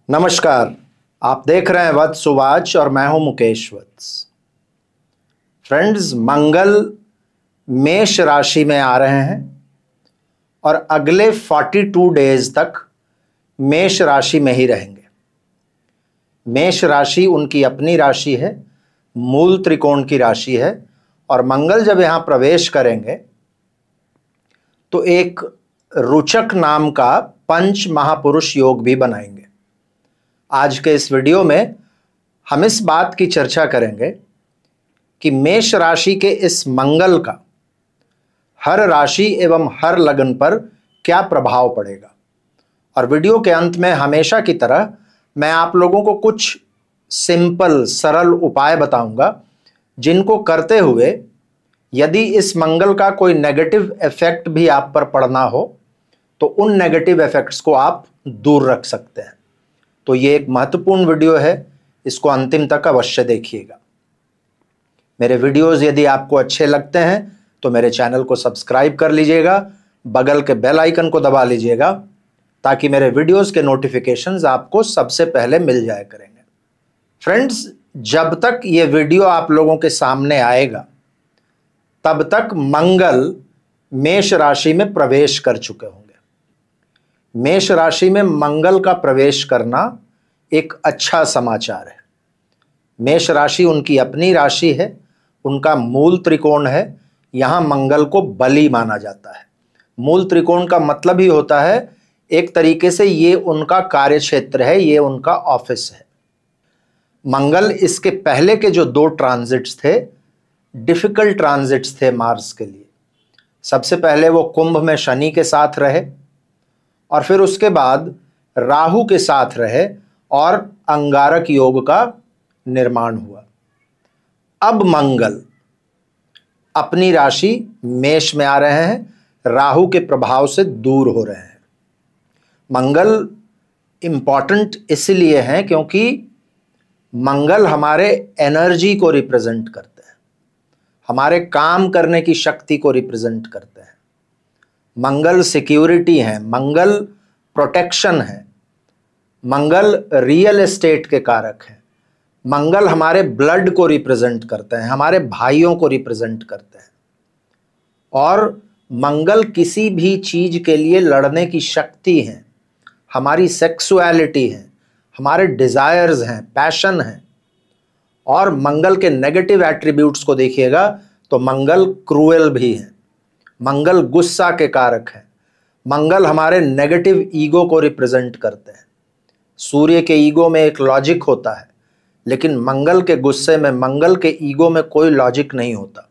नमस्कार, आप देख रहे हैं वत्स सुवाच और मैं हूं मुकेश वत्स। फ्रेंड्स, मंगल मेष राशि में आ रहे हैं और अगले 42 डेज तक मेष राशि में ही रहेंगे। मेष राशि उनकी अपनी राशि है, मूल त्रिकोण की राशि है और मंगल जब यहां प्रवेश करेंगे तो एक रुचक नाम का पंच महापुरुष योग भी बनाएंगे। आज के इस वीडियो में हम इस बात की चर्चा करेंगे कि मेष राशि के इस मंगल का हर राशि एवं हर लग्न पर क्या प्रभाव पड़ेगा। और वीडियो के अंत में हमेशा की तरह मैं आप लोगों को कुछ सिंपल सरल उपाय बताऊंगा जिनको करते हुए यदि इस मंगल का कोई नेगेटिव इफेक्ट भी आप पर पड़ना हो तो उन नेगेटिव इफेक्ट्स को आप दूर रख सकते हैं। तो ये एक महत्वपूर्ण वीडियो है, इसको अंतिम तक अवश्य देखिएगा। मेरे वीडियोस यदि आपको अच्छे लगते हैं तो मेरे चैनल को सब्सक्राइब कर लीजिएगा, बगल के बेल आइकन को दबा लीजिएगा ताकि मेरे वीडियोस के नोटिफिकेशंस आपको सबसे पहले मिल जाया करेंगे। फ्रेंड्स, जब तक ये वीडियो आप लोगों के सामने आएगा तब तक मंगल मेष राशि में प्रवेश कर चुके होंगे। मेष राशि में मंगल का प्रवेश करना एक अच्छा समाचार है। मेष राशि उनकी अपनी राशि है, उनका मूल त्रिकोण है। यहां मंगल को बली माना जाता है। मूल त्रिकोण का मतलब ही होता है एक तरीके से ये उनका कार्य क्षेत्र है, ये उनका ऑफिस है। मंगल इसके पहले के जो 2 ट्रांजिट्स थे, डिफिकल्ट ट्रांजिट्स थे मार्स के लिए। सबसे पहले वो कुंभ में शनि के साथ रहे और फिर उसके बाद राहु के साथ रहे और अंगारक योग का निर्माण हुआ। अब मंगल अपनी राशि मेष में आ रहे हैं, राहु के प्रभाव से दूर हो रहे हैं। मंगल इंपॉर्टेंट इसलिए हैं क्योंकि मंगल हमारे एनर्जी को रिप्रेजेंट करते हैं, हमारे काम करने की शक्ति को रिप्रेजेंट करते हैं। मंगल सिक्योरिटी है, मंगल प्रोटेक्शन है, मंगल रियल एस्टेट के कारक हैं, मंगल हमारे ब्लड को रिप्रेजेंट करते हैं, हमारे भाइयों को रिप्रेजेंट करते हैं। और मंगल किसी भी चीज के लिए लड़ने की शक्ति है, हमारी सेक्सुअलिटी है, हमारे डिजायर्स हैं, पैशन है। और मंगल के नेगेटिव एट्रीब्यूट्स को देखिएगा तो मंगल क्रूएल भी है, मंगल गुस्सा के कारक है, मंगल हमारे नेगेटिव ईगो को रिप्रेजेंट करते हैं। सूर्य के ईगो में एक लॉजिक होता है, लेकिन मंगल के गुस्से में, मंगल के ईगो में कोई लॉजिक नहीं होता।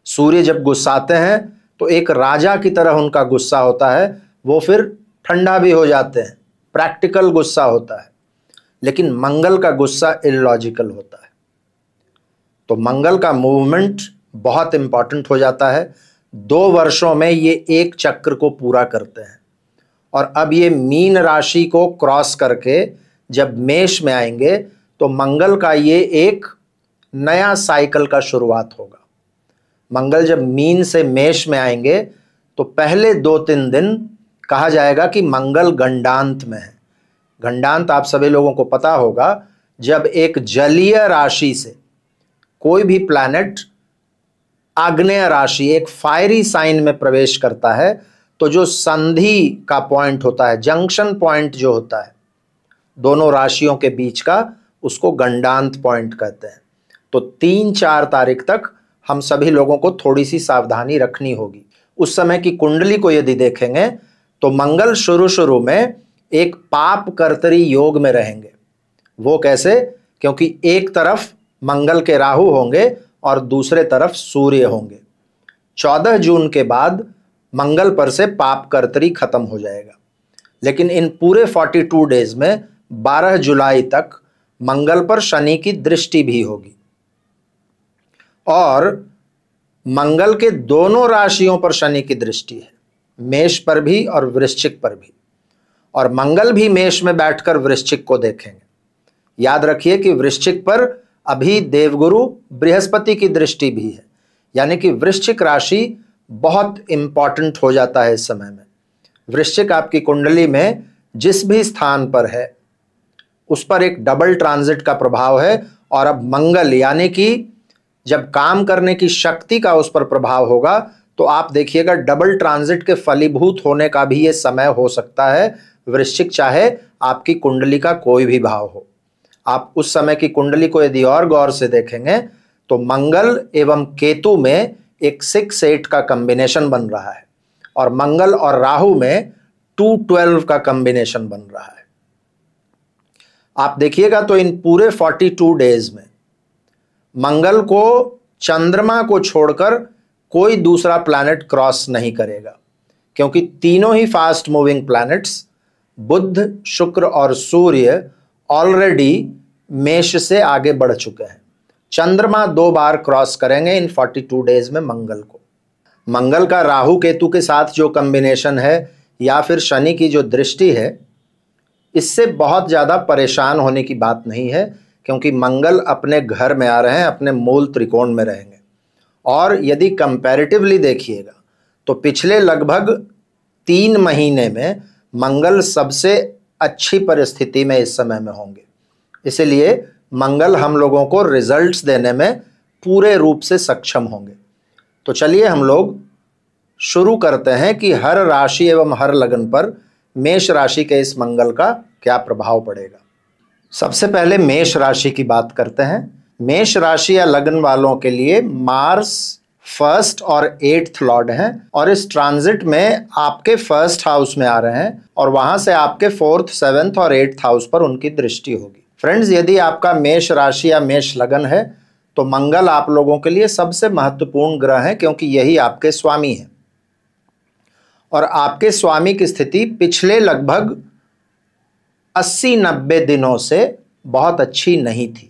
सूर्य जब गुस्साते हैं तो एक राजा की तरह उनका गुस्सा होता है, वो फिर ठंडा भी हो जाते हैं, प्रैक्टिकल गुस्सा होता है। लेकिन मंगल का गुस्सा इलॉजिकल होता है। तो मंगल का मूवमेंट बहुत इंपॉर्टेंट हो जाता है। 2 वर्षों में ये एक चक्र को पूरा करते हैं और अब ये मीन राशि को क्रॉस करके जब मेष में आएंगे तो मंगल का ये एक नया साइकिल का शुरुआत होगा। मंगल जब मीन से मेष में आएंगे तो पहले 2-3 दिन कहा जाएगा कि मंगल गंडांत में है। गंडांत आप सभी लोगों को पता होगा, जब एक जलीय राशि से कोई भी प्लैनेट आग्नेय राशि, एक फायरी साइन में प्रवेश करता है तो जो संधि का पॉइंट होता है, जंक्शन पॉइंट जो होता है दोनों राशियों के बीच का, उसको गंडांत पॉइंट कहते हैं। तो 3-4 तारीख तक हम सभी लोगों को थोड़ी सी सावधानी रखनी होगी। उस समय की कुंडली को यदि देखेंगे तो मंगल शुरू में एक पाप कर्तरी योग में रहेंगे। वो कैसे? क्योंकि एक तरफ मंगल के राहु होंगे और दूसरे तरफ सूर्य होंगे। 14 जून के बाद मंगल पर से पाप कर्तरी खत्म हो जाएगा। लेकिन इन पूरे 42 डेज में 12 जुलाई तक मंगल पर शनि की दृष्टि भी होगी और मंगल के दोनों राशियों पर शनि की दृष्टि है, मेष पर भी और वृश्चिक पर भी। और मंगल भी मेष में बैठकर वृश्चिक को देखेंगे। याद रखिए कि वृश्चिक पर अभी देवगुरु बृहस्पति की दृष्टि भी है, यानी कि वृश्चिक राशि बहुत इंपॉर्टेंट हो जाता है इस समय में। वृश्चिक आपकी कुंडली में जिस भी स्थान पर है उस पर एक डबल ट्रांजिट का प्रभाव है। और अब मंगल यानी कि जब काम करने की शक्ति का उस पर प्रभाव होगा तो आप देखिएगा डबल ट्रांजिट के फलीभूत होने का भी ये समय हो सकता है। वृश्चिक चाहे आपकी कुंडली का कोई भी भाव हो, आप उस समय की कुंडली को यदि और गौर से देखेंगे तो मंगल एवं केतु में एक 6-8 का कॉम्बिनेशन बन रहा है और मंगल और राहु में 2-12 का कॉम्बिनेशन बन रहा है। आप देखिएगा तो इन पूरे 42 डेज में मंगल को चंद्रमा को छोड़कर कोई दूसरा प्लैनेट क्रॉस नहीं करेगा, क्योंकि तीनों ही फास्ट मूविंग प्लैनेट्स बुध, शुक्र और सूर्य ऑलरेडी मेष से आगे बढ़ चुके हैं। चंद्रमा 2 बार क्रॉस करेंगे इन 42 डेज में मंगल को। मंगल का राहु केतु के साथ जो कॉम्बिनेशन है या फिर शनि की जो दृष्टि है, इससे बहुत ज़्यादा परेशान होने की बात नहीं है, क्योंकि मंगल अपने घर में आ रहे हैं, अपने मूल त्रिकोण में रहेंगे। और यदि कंपैरेटिवली देखिएगा तो पिछले लगभग 3 महीने में मंगल सबसे अच्छी परिस्थिति में इस समय में होंगे। इसलिए मंगल हम लोगों को रिजल्ट्स देने में पूरे रूप से सक्षम होंगे। तो चलिए हम लोग शुरू करते हैं कि हर राशि एवं हर लग्न पर मेष राशि के इस मंगल का क्या प्रभाव पड़ेगा। सबसे पहले मेष राशि की बात करते हैं। मेष राशि या लग्न वालों के लिए मार्स 1st और 8th लॉर्ड हैं और इस ट्रांजिट में आपके 1st हाउस में आ रहे हैं और वहां से आपके 4th, 7th और 8th हाउस पर उनकी दृष्टि होगी। फ्रेंड्स, यदि आपका मेष राशि या मेष लग्न है तो मंगल आप लोगों के लिए सबसे महत्वपूर्ण ग्रह है, क्योंकि यही आपके स्वामी हैं और आपके स्वामी की स्थिति पिछले लगभग 80-90 दिनों से बहुत अच्छी नहीं थी।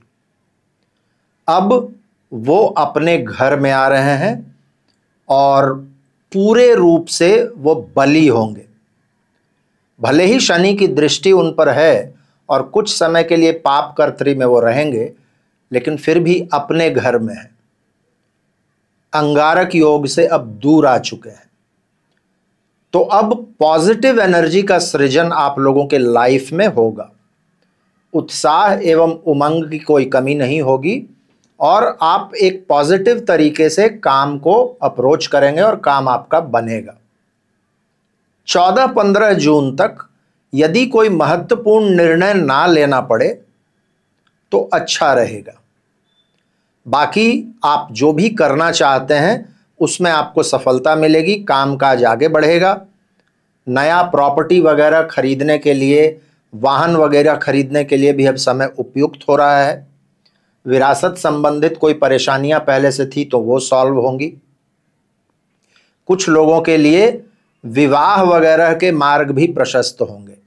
अब वो अपने घर में आ रहे हैं और पूरे रूप से वो बली होंगे। भले ही शनि की दृष्टि उन पर है और कुछ समय के लिए पाप कर्तरी में वो रहेंगे, लेकिन फिर भी अपने घर में है। अंगारक योग से अब दूर आ चुके हैं। तो अब पॉजिटिव एनर्जी का सृजन आप लोगों के लाइफ में होगा। उत्साह एवं उमंग की कोई कमी नहीं होगी और आप एक पॉजिटिव तरीके से काम को अप्रोच करेंगे और काम आपका बनेगा। 14-15 जून तक यदि कोई महत्वपूर्ण निर्णय ना लेना पड़े तो अच्छा रहेगा। बाकी आप जो भी करना चाहते हैं उसमें आपको सफलता मिलेगी, कामकाज आगे बढ़ेगा। नया प्रॉपर्टी वगैरह खरीदने के लिए, वाहन वगैरह खरीदने के लिए भी अब समय उपयुक्त हो रहा है। विरासत संबंधित कोई परेशानियां पहले से थी तो वो सॉल्व होंगी। कुछ लोगों के लिए विवाह वगैरह के मार्ग भी प्रशस्त होंगे।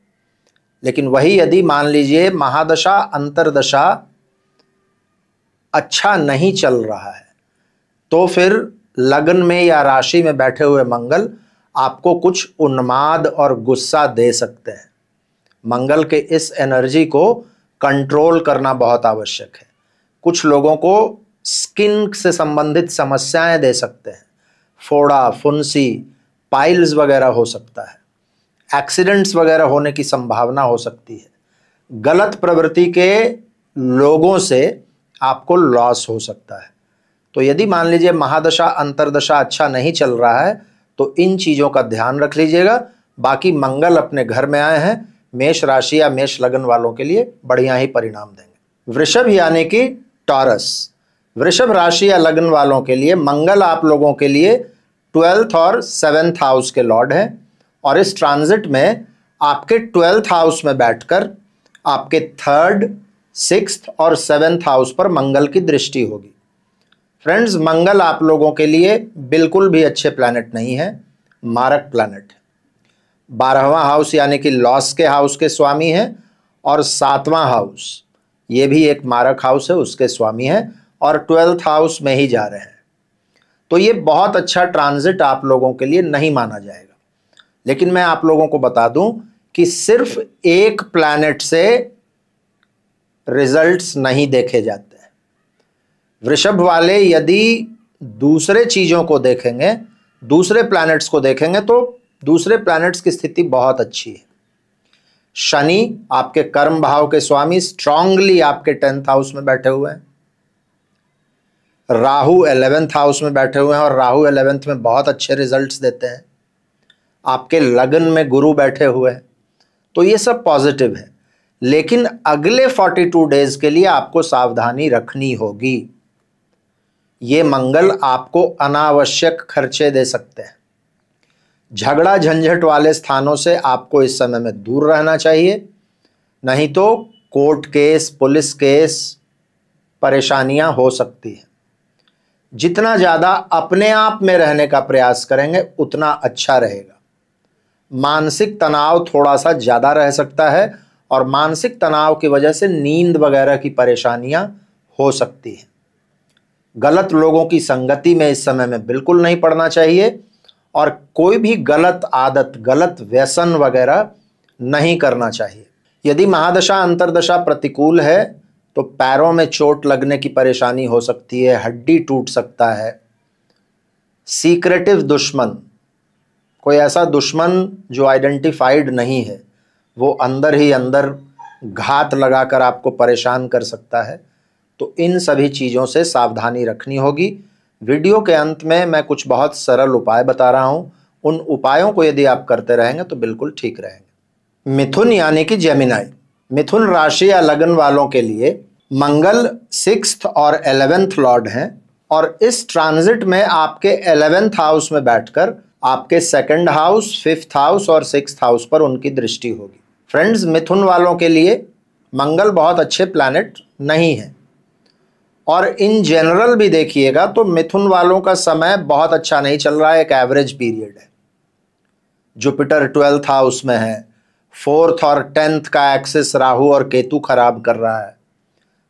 लेकिन वही यदि मान लीजिए महादशा अंतरदशा अच्छा नहीं चल रहा है तो फिर लग्न में या राशि में बैठे हुए मंगल आपको कुछ उन्माद और गुस्सा दे सकते हैं। मंगल के इस एनर्जी को कंट्रोल करना बहुत आवश्यक है। कुछ लोगों को स्किन से संबंधित समस्याएं दे सकते हैं। फोड़ा, फुंसी, पाइल्स वगैरह हो सकता है। एक्सीडेंट्स वगैरह होने की संभावना हो सकती है। गलत प्रवृत्ति के लोगों से आपको लॉस हो सकता है। तो यदि मान लीजिए महादशा अंतरदशा अच्छा नहीं चल रहा है तो इन चीज़ों का ध्यान रख लीजिएगा। बाकी मंगल अपने घर में आए हैं, मेष राशि या मेष लग्न वालों के लिए बढ़िया ही परिणाम देंगे। वृषभ यानी कि टॉरस, वृषभ राशि या लग्न वालों के लिए मंगल आप लोगों के लिए 12th और 7th हाउस के लॉर्ड हैं और इस ट्रांजिट में आपके 12th हाउस में बैठकर आपके 3rd, 6th और 7th हाउस पर मंगल की दृष्टि होगी। फ्रेंड्स, मंगल आप लोगों के लिए बिल्कुल भी अच्छे प्लैनेट नहीं है, मारक प्लैनेट है। 12वां हाउस यानी कि लॉस के हाउस के स्वामी हैं और 7वां हाउस ये भी एक मारक हाउस है, उसके स्वामी हैं और 12th हाउस में ही जा रहे हैं। तो ये बहुत अच्छा ट्रांजिट आप लोगों के लिए नहीं माना जाएगा। लेकिन मैं आप लोगों को बता दूं कि सिर्फ एक प्लैनेट से रिजल्ट्स नहीं देखे जाते हैं। वृषभ वाले यदि दूसरे चीजों को देखेंगे, दूसरे प्लैनेट्स को देखेंगे तो दूसरे प्लैनेट्स की स्थिति बहुत अच्छी है। शनि आपके कर्म भाव के स्वामी स्ट्रांगली आपके 10th हाउस में बैठे हुए हैं। राहु 11th हाउस में बैठे हुए हैं और राहु 11th में बहुत अच्छे रिजल्ट्स देते हैं। आपके लगन में गुरु बैठे हुए हैं, तो ये सब पॉजिटिव है। लेकिन अगले 42 डेज के लिए आपको सावधानी रखनी होगी। ये मंगल आपको अनावश्यक खर्चे दे सकते हैं। झगड़ा झंझट वाले स्थानों से आपको इस समय में दूर रहना चाहिए, नहीं तो कोर्ट केस, पुलिस केस, परेशानियां हो सकती हैं। जितना ज़्यादा अपने आप में रहने का प्रयास करेंगे उतना अच्छा रहेगा। मानसिक तनाव थोड़ा सा ज़्यादा रह सकता है और मानसिक तनाव की वजह से नींद वगैरह की परेशानियां हो सकती हैं। गलत लोगों की संगति में इस समय में बिल्कुल नहीं पड़ना चाहिए और कोई भी गलत आदत, गलत व्यसन वगैरह नहीं करना चाहिए। यदि महादशा अंतर्दशा प्रतिकूल है तो पैरों में चोट लगने की परेशानी हो सकती है, हड्डी टूट सकता है। सीक्रेटिव दुश्मन, कोई ऐसा दुश्मन जो आइडेंटिफाइड नहीं है, वो अंदर ही अंदर घात लगाकर आपको परेशान कर सकता है। तो इन सभी चीज़ों से सावधानी रखनी होगी। वीडियो के अंत में मैं कुछ बहुत सरल उपाय बता रहा हूँ, उन उपायों को यदि आप करते रहेंगे तो बिल्कुल ठीक रहेंगे। मिथुन यानी कि जेमिनाई, मिथुन राशि या लगन वालों के लिए मंगल 6th और 11th लॉर्ड हैं और इस ट्रांजिट में आपके 11th हाउस में बैठकर आपके 2nd हाउस, 5th हाउस और 6th हाउस पर उनकी दृष्टि होगी। फ्रेंड्स, मिथुन वालों के लिए मंगल बहुत अच्छे प्लैनेट नहीं है और इन जनरल भी देखिएगा तो मिथुन वालों का समय बहुत अच्छा नहीं चल रहा है, एक एवरेज पीरियड है। जुपिटर 12th हाउस में है, 4th और 10th का एक्सिस राहु और केतु खराब कर रहा है।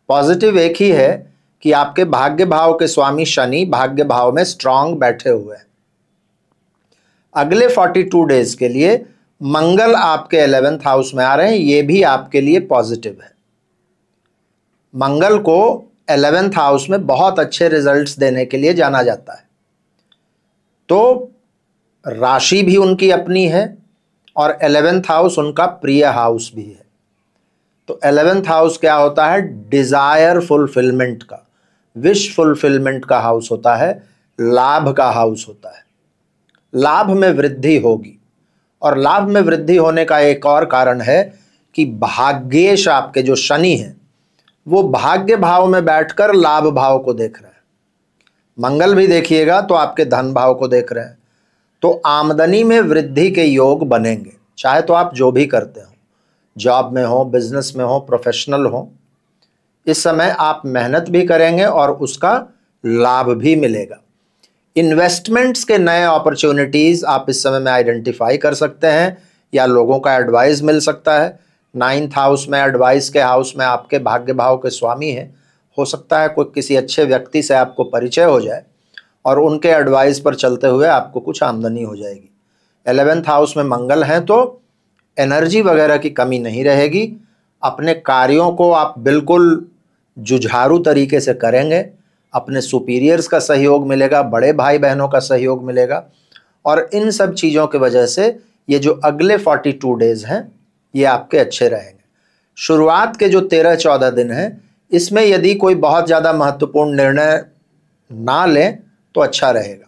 पॉजिटिव एक ही है कि आपके भाग्य भाव के स्वामी शनि भाग्य भाव में स्ट्रांग बैठे हुए हैं। अगले 42 डेज के लिए मंगल आपके 11th हाउस में आ रहे हैं, ये भी आपके लिए पॉजिटिव है। मंगल को 11th हाउस में बहुत अच्छे रिजल्ट्स देने के लिए जाना जाता है। तो राशि भी उनकी अपनी है और 11th हाउस उनका प्रिय हाउस भी है। तो 11th हाउस क्या होता है? डिजायर फुलफिलमेंट का, विश फुलफिलमेंट का हाउस होता है, लाभ का हाउस होता है। लाभ में वृद्धि होगी और लाभ में वृद्धि होने का एक और कारण है कि भाग्येश आपके जो शनि हैं वो भाग्य भाव में बैठकर लाभ भाव को देख रहे हैं। मंगल भी देखिएगा तो आपके धन भाव को देख रहे हैं। तो आमदनी में वृद्धि के योग बनेंगे, चाहे तो आप जो भी करते हो, जॉब में हो, बिजनेस में हो, प्रोफेशनल हो। इस समय आप मेहनत भी करेंगे और उसका लाभ भी मिलेगा। इन्वेस्टमेंट्स के नए अपॉर्चुनिटीज़ आप इस समय में आइडेंटिफाई कर सकते हैं या लोगों का एडवाइस मिल सकता है। 9th हाउस में, एडवाइस के हाउस में आपके भाग्य भाव के स्वामी हैं। हो सकता है कोई किसी अच्छे व्यक्ति से आपको परिचय हो जाए और उनके एडवाइस पर चलते हुए आपको कुछ आमदनी हो जाएगी। 11th हाउस में मंगल हैं तो एनर्जी वगैरह की कमी नहीं रहेगी। अपने कार्यों को आप बिल्कुल जुझारू तरीके से करेंगे, अपने सुपीरियर्स का सहयोग मिलेगा, बड़े भाई बहनों का सहयोग मिलेगा और इन सब चीज़ों की वजह से ये जो अगले 42 डेज हैं ये आपके अच्छे रहेंगे। शुरुआत के जो 13-14 दिन हैं इसमें यदि कोई बहुत ज़्यादा महत्वपूर्ण निर्णय ना लें तो अच्छा रहेगा।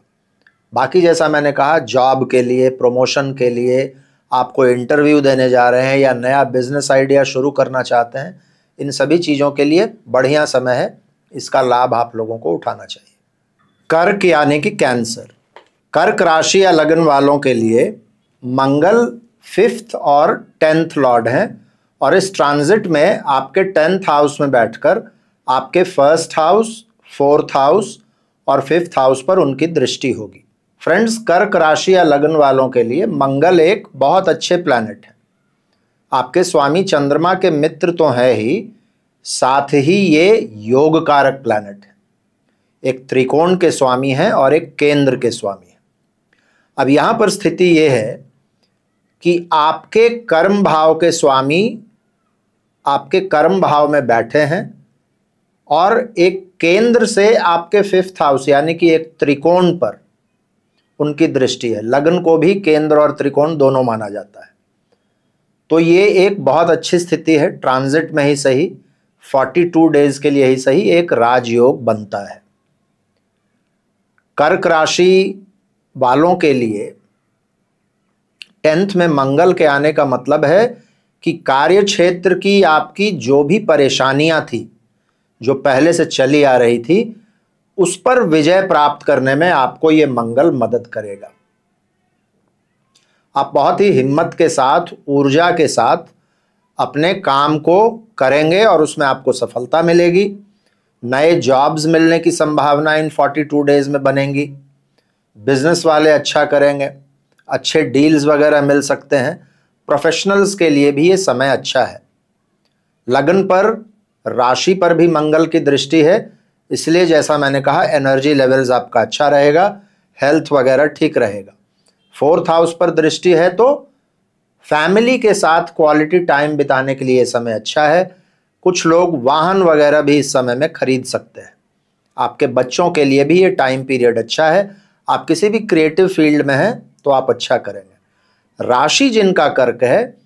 बाकी जैसा मैंने कहा, जॉब के लिए, प्रमोशन के लिए, आप कोई इंटरव्यू देने जा रहे हैं या नया बिजनेस आइडिया शुरू करना चाहते हैं, इन सभी चीज़ों के लिए बढ़िया समय है, इसका लाभ आप लोगों को उठाना चाहिए। कर्क यानी कि कैंसर, कर्क राशि या लगन वालों के लिए मंगल 5th और 10th लॉर्ड हैं और इस ट्रांजिट में आपके 10th हाउस में बैठकर आपके 1st हाउस, 4th हाउस और 5th हाउस पर उनकी दृष्टि होगी। फ्रेंड्स, कर्क राशि या लगन वालों के लिए मंगल एक बहुत अच्छे प्लैनेट है। आपके स्वामी चंद्रमा के मित्र तो है ही, साथ ही ये योग कारक प्लैनेट है। एक त्रिकोण के स्वामी हैं और एक केंद्र के स्वामी हैं। अब यहाँ पर स्थिति ये है कि आपके कर्म भाव के स्वामी आपके कर्म भाव में बैठे हैं और एक केंद्र से आपके 5th हाउस यानी कि एक त्रिकोण पर उनकी दृष्टि है। लगन को भी केंद्र और त्रिकोण दोनों माना जाता है। तो ये एक बहुत अच्छी स्थिति है, ट्रांजिट में ही सही, 42 डेज के लिए ही सही एक राजयोग बनता है। कर्क राशि वालों के लिए 10th में मंगल के आने का मतलब है कि कार्य क्षेत्र की आपकी जो भी परेशानियां थी, जो पहले से चली आ रही थी, उस पर विजय प्राप्त करने में आपको ये मंगल मदद करेगा। आप बहुत ही हिम्मत के साथ, ऊर्जा के साथ अपने काम को करेंगे और उसमें आपको सफलता मिलेगी। नए जॉब्स मिलने की संभावना इन 42 डेज में बनेंगी। बिजनेस वाले अच्छा करेंगे, अच्छे डील्स वगैरह मिल सकते हैं। प्रोफेशनल्स के लिए भी ये समय अच्छा है। लगन पर, राशि पर भी मंगल की दृष्टि है, इसलिए जैसा मैंने कहा एनर्जी लेवल्स आपका अच्छा रहेगा, हेल्थ वगैरह ठीक रहेगा। 4th हाउस पर दृष्टि है तो फैमिली के साथ क्वालिटी टाइम बिताने के लिए समय अच्छा है। कुछ लोग वाहन वगैरह भी इस समय में खरीद सकते हैं। आपके बच्चों के लिए भी ये टाइम पीरियड अच्छा है। आप किसी भी क्रिएटिव फील्ड में हैं तो आप अच्छा करेंगे। राशि जिनका कर्क है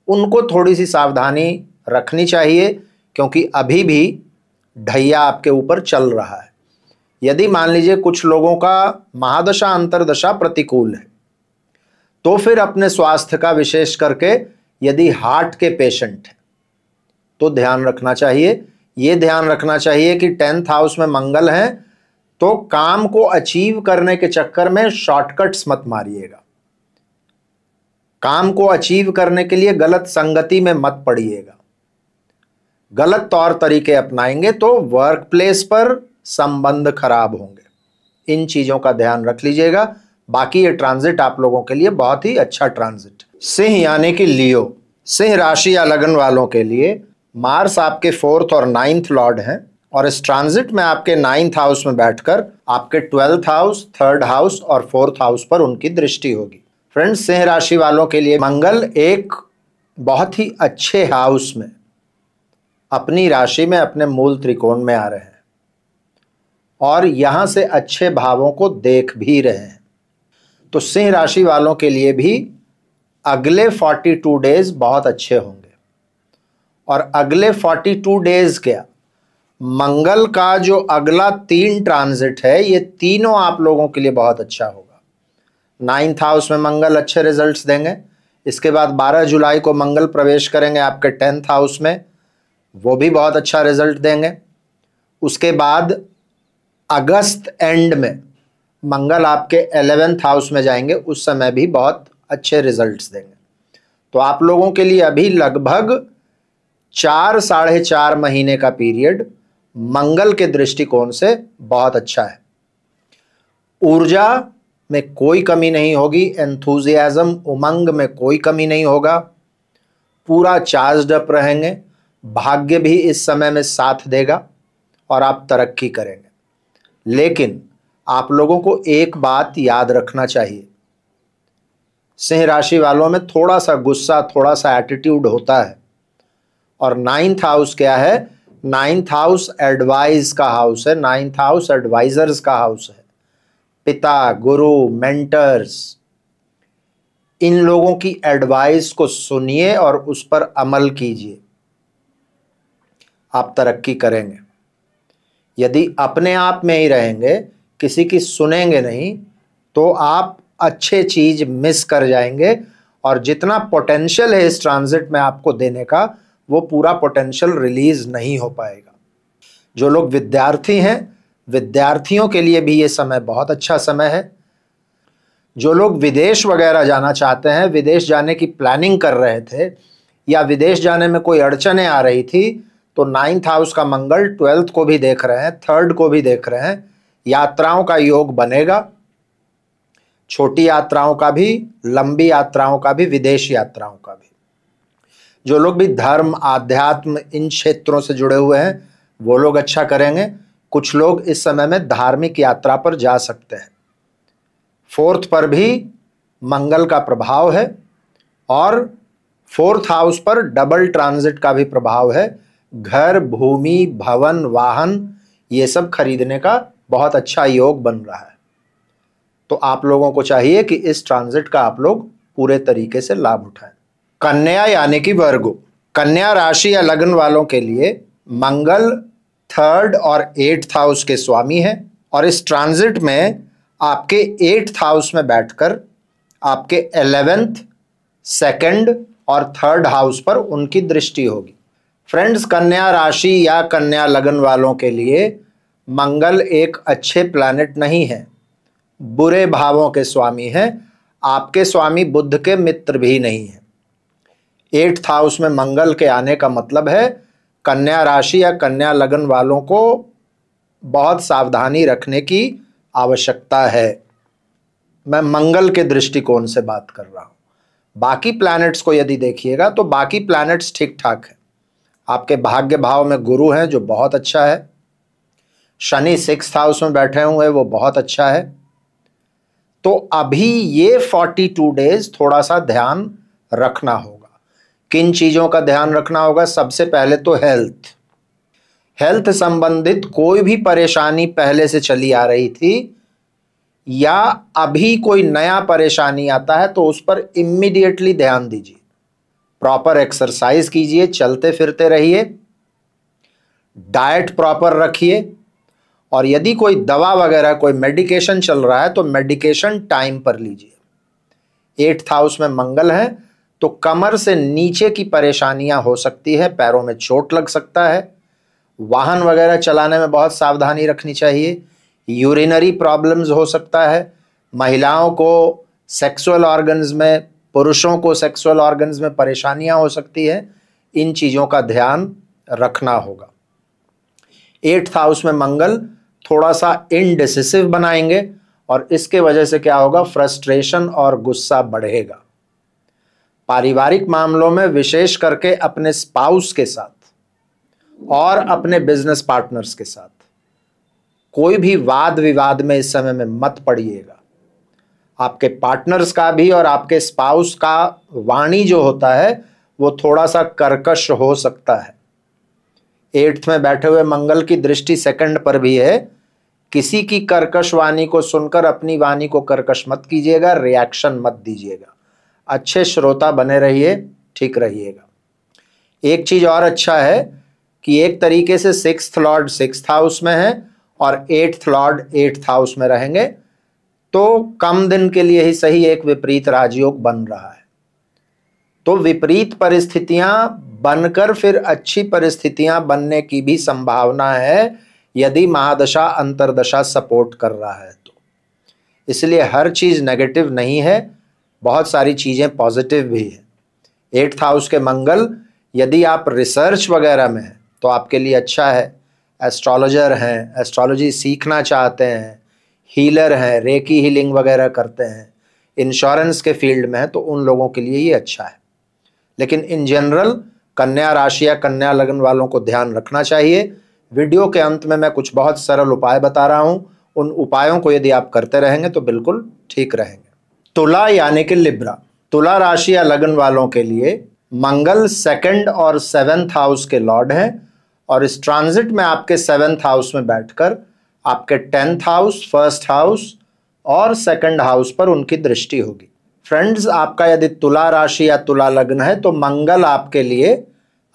उनको थोड़ी सी सावधानी रखनी चाहिए, क्योंकि अभी भी ढैया आपके ऊपर चल रहा है। यदि मान लीजिए कुछ लोगों का महादशा अंतरदशा प्रतिकूल है, तो फिर अपने स्वास्थ्य का, विशेष करके यदि हार्ट के पेशेंट हैं तो ध्यान रखना चाहिए। ये ध्यान रखना चाहिए कि 10th हाउस में मंगल है तो काम को अचीव करने के चक्कर में शॉर्टकट्स मत मारिएगा। काम को अचीव करने के लिए गलत संगति में मत पड़िएगा। गलत तौर तरीके अपनाएंगे तो वर्क प्लेस पर संबंध खराब होंगे। इन चीजों का ध्यान रख लीजिएगा। बाकी ये ट्रांजिट आप लोगों के लिए बहुत ही अच्छा ट्रांजिट। सिंह यानी कि लियो, सिंह राशि या लगन वालों के लिए मार्स आपके 4th और 9th लॉर्ड हैं और इस ट्रांजिट में आपके 9th हाउस में बैठकर आपके 12th हाउस, 3rd हाउस और 4th हाउस पर उनकी दृष्टि होगी। फ्रेंड्स, सिंह राशि वालों के लिए मंगल एक बहुत ही अच्छे हाउस में, अपनी राशि में, अपने मूल त्रिकोण में आ रहे हैं और यहां से अच्छे भावों को देख भी रहे हैं। तो सिंह राशि वालों के लिए भी अगले 42 डेज बहुत अच्छे होंगे। और अगले 42 डेज क्या, मंगल का जो अगला 3 ट्रांजिट है, ये तीनों आप लोगों के लिए बहुत अच्छा होगा। 9th हाउस में मंगल अच्छे रिजल्ट्स देंगे। इसके बाद 12 जुलाई को मंगल प्रवेश करेंगे आपके 10th हाउस में, वो भी बहुत अच्छा रिजल्ट देंगे। उसके बाद अगस्त एंड में मंगल आपके 11th हाउस में जाएंगे, उस समय भी बहुत अच्छे रिजल्ट्स देंगे। तो आप लोगों के लिए अभी लगभग 4-4.5 महीने का पीरियड मंगल के दृष्टिकोण से बहुत अच्छा है। ऊर्जा में कोई कमी नहीं होगी, एंथुजियाज्म, उमंग में कोई कमी नहीं होगा, पूरा चार्ज्ड अप रहेंगे। भाग्य भी इस समय में साथ देगा और आप तरक्की करेंगे। लेकिन आप लोगों को एक बात याद रखना चाहिए, सिंह राशि वालों में थोड़ा सा गुस्सा, थोड़ा सा एटीट्यूड होता है। और 9th हाउस क्या है, 9th हाउस एडवाइस का हाउस है, 9th हाउस एडवाइजर्स का हाउस है। पिता, गुरु, मेंटर्स, इन लोगों की एडवाइस को सुनिए और उस पर अमल कीजिए, आप तरक्की करेंगे। यदि अपने आप में ही रहेंगे, किसी की सुनेंगे नहीं, तो आप अच्छे चीज मिस कर जाएंगे और जितना पोटेंशियल है इस ट्रांजिट में आपको देने का, वो पूरा पोटेंशियल रिलीज नहीं हो पाएगा। जो लोग विद्यार्थी हैं, विद्यार्थियों के लिए भी ये समय बहुत अच्छा समय है। जो लोग विदेश वगैरह जाना चाहते हैं, विदेश जाने की प्लानिंग कर रहे थे या विदेश जाने में कोई अड़चनें आ रही थी, तो 9th हाउस का मंगल 12th को भी देख रहे हैं, 3rd को भी देख रहे हैं। यात्राओं का योग बनेगा, छोटी यात्राओं का भी, लंबी यात्राओं का भी, विदेश यात्राओं का भी। जो लोग भी धर्म, आध्यात्म, इन क्षेत्रों से जुड़े हुए हैं, वो लोग अच्छा करेंगे। कुछ लोग इस समय में धार्मिक यात्रा पर जा सकते हैं। 4th पर भी मंगल का प्रभाव है और 4th हाउस पर डबल ट्रांजिट का भी प्रभाव है। घर, भूमि, भवन, वाहन, ये सब खरीदने का बहुत अच्छा योग बन रहा है। तो आप लोगों को चाहिए कि इस ट्रांजिट का आप लोग पूरे तरीके से लाभ उठाएं। कन्या यानी कि वर्गो, कन्या राशि या लग्न वालों के लिए मंगल 3rd और 8th हाउस के स्वामी है और इस ट्रांजिट में आपके 8th हाउस में बैठकर आपके 11th, 2nd और 3rd हाउस पर उनकी दृष्टि होगी। फ्रेंड्स, कन्या राशि या कन्या लग्न वालों के लिए मंगल एक अच्छे प्लैनेट नहीं है, बुरे भावों के स्वामी हैं। आपके स्वामी बुध के मित्र भी नहीं है। 8th हाउस में मंगल के आने का मतलब है कन्या राशि या कन्या लग्न वालों को बहुत सावधानी रखने की आवश्यकता है। मैं मंगल के दृष्टिकोण से बात कर रहा हूं। बाकी प्लैनेट्स को यदि देखिएगा तो बाकी प्लैनेट्स ठीक ठाक है। आपके भाग्य भाव में गुरु हैं जो बहुत अच्छा है, शनि 6th हाउस में बैठे हुए वो बहुत अच्छा है। तो अभी ये 42 डेज थोड़ा सा ध्यान रखना होगा। किन चीजों का ध्यान रखना होगा? सबसे पहले तो हेल्थ संबंधित कोई भी परेशानी पहले से चली आ रही थी या अभी कोई नया परेशानी आता है तो उस पर इमीडिएटली ध्यान दीजिए। प्रॉपर एक्सरसाइज कीजिए, चलते फिरते रहिए, डाइट प्रॉपर रखिए और यदि कोई दवा वगैरह कोई मेडिकेशन चल रहा है तो मेडिकेशन टाइम पर लीजिए। 8th हाउस में मंगल है तो कमर से नीचे की परेशानियां हो सकती है, पैरों में चोट लग सकता है, वाहन वगैरह चलाने में बहुत सावधानी रखनी चाहिए, यूरिनरी प्रॉब्लम्स हो सकता है, महिलाओं को सेक्सुअल ऑर्गन्स में, पुरुषों को सेक्सुअल ऑर्गन्स में परेशानियां हो सकती है। इन चीज़ों का ध्यान रखना होगा। 8th हाउस में मंगल थोड़ा सा इनडिसिसिव बनाएंगे और इसके वजह से क्या होगा? फ्रस्ट्रेशन और गुस्सा बढ़ेगा। पारिवारिक मामलों में विशेष करके अपने स्पाउस के साथ और अपने बिजनेस पार्टनर्स के साथ कोई भी वाद विवाद में इस समय में मत पड़िएगा। आपके पार्टनर्स का भी और आपके स्पाउस का वाणी जो होता है वो थोड़ा सा कर्कश हो सकता है। 8th में बैठे हुए मंगल की दृष्टि 2nd पर भी है। किसी की कर्कश वाणी को सुनकर अपनी वाणी को कर्कश मत कीजिएगा, रिएक्शन मत दीजिएगा। अच्छे श्रोता बने रहिए, ठीक रहिएगा। एक चीज और अच्छा है कि एक तरीके से 6th लॉर्ड 6th हाउस में है और 8th लॉर्ड 8th हाउस में रहेंगे तो कम दिन के लिए ही सही एक विपरीत राजयोग बन रहा है। तो विपरीत परिस्थितियां बनकर फिर अच्छी परिस्थितियां बनने की भी संभावना है यदि महादशा अंतरदशा सपोर्ट कर रहा है तो। इसलिए हर चीज नेगेटिव नहीं है, बहुत सारी चीजें पॉजिटिव भी है। 8th हाउस के मंगल यदि आप रिसर्च वगैरह में हैं तो आपके लिए अच्छा है। एस्ट्रोलॉजर हैं, एस्ट्रोलॉजी सीखना चाहते हैं, हीलर हैं, रेकी हीलिंग वगैरह करते हैं, इंश्योरेंस के फील्ड में है तो उन लोगों के लिए ये अच्छा है। लेकिन इन जनरल कन्या राशि या कन्या लग्न वालों को ध्यान रखना चाहिए। वीडियो के अंत में मैं कुछ बहुत सरल उपाय बता रहा हूं, उन उपायों को यदि आप करते रहेंगे तो बिल्कुल ठीक रहेंगे। तुला यानी कि लिब्रा, तुला राशि या लग्न वालों के लिए मंगल 2nd और 7th हाउस के लॉर्ड हैं और इस ट्रांजिट में आपके 7th हाउस में बैठकर आपके 10th हाउस, 1st हाउस और 2nd हाउस पर उनकी दृष्टि होगी। फ्रेंड्स, आपका यदि तुला राशि या तुला लग्न है तो मंगल आपके लिए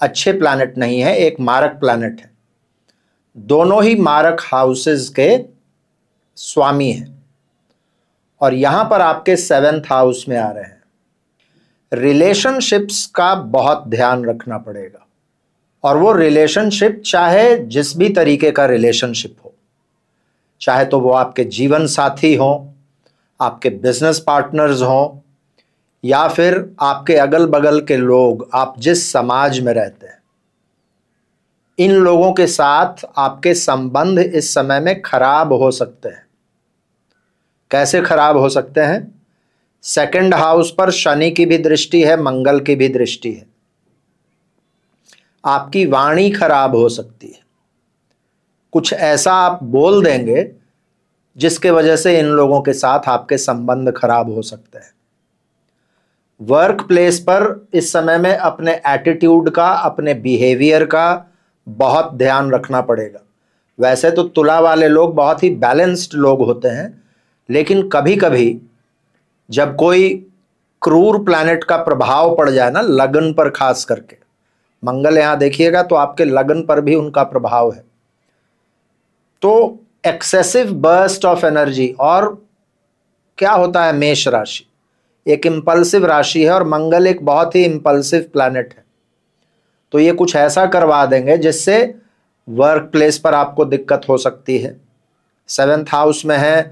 अच्छे प्लैनेट नहीं है, एक मारक प्लैनेट है। दोनों ही मारक हाउसेस के स्वामी हैं और यहां पर आपके 7th हाउस में आ रहे हैं। रिलेशनशिप्स का बहुत ध्यान रखना पड़ेगा और वो रिलेशनशिप चाहे जिस भी तरीके का रिलेशनशिप हो, चाहे तो वो आपके जीवन साथी हो, आपके बिजनेस पार्टनर्स हो या फिर आपके अगल बगल के लोग, आप जिस समाज में रहते हैं, इन लोगों के साथ आपके संबंध इस समय में खराब हो सकते हैं। कैसे खराब हो सकते हैं? 2nd हाउस पर शनि की भी दृष्टि है, मंगल की भी दृष्टि है। आपकी वाणी खराब हो सकती है, कुछ ऐसा आप बोल देंगे जिसके वजह से इन लोगों के साथ आपके संबंध खराब हो सकते हैं। वर्क प्लेस पर इस समय में अपने एटीट्यूड का, अपने बिहेवियर का बहुत ध्यान रखना पड़ेगा। वैसे तो तुला वाले लोग बहुत ही बैलेंस्ड लोग होते हैं, लेकिन कभी कभी जब कोई क्रूर प्लैनेट का प्रभाव पड़ जाए ना लगन पर, खास करके मंगल यहां देखिएगा तो आपके लगन पर भी उनका प्रभाव है, तो एक्सेसिव बर्स्ट ऑफ एनर्जी। और क्या होता है, मेष राशि एक इंपल्सिव राशि है और मंगल एक बहुत ही इंपल्सिव प्लैनेट है, तो ये कुछ ऐसा करवा देंगे जिससे वर्क प्लेस पर आपको दिक्कत हो सकती है। 7th हाउस में है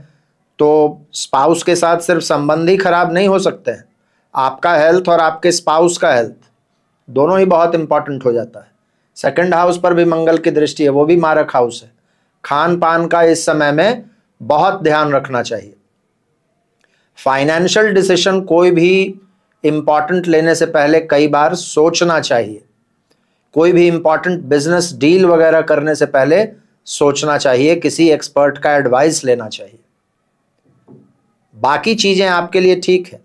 तो स्पाउस के साथ सिर्फ संबंध ही खराब नहीं हो सकते हैं, आपका हेल्थ और आपके स्पाउस का हेल्थ दोनों ही बहुत इंपॉर्टेंट हो जाता है। 2nd हाउस पर भी मंगल की दृष्टि है, वो भी मारक हाउस है। खान पान का इस समय में बहुत ध्यान रखना चाहिए। फाइनेंशियल डिसीजन कोई भी इंपॉर्टेंट लेने से पहले कई बार सोचना चाहिए। कोई भी इंपॉर्टेंट बिजनेस डील वगैरह करने से पहले सोचना चाहिए, किसी एक्सपर्ट का एडवाइस लेना चाहिए। बाकी चीजें आपके लिए ठीक है।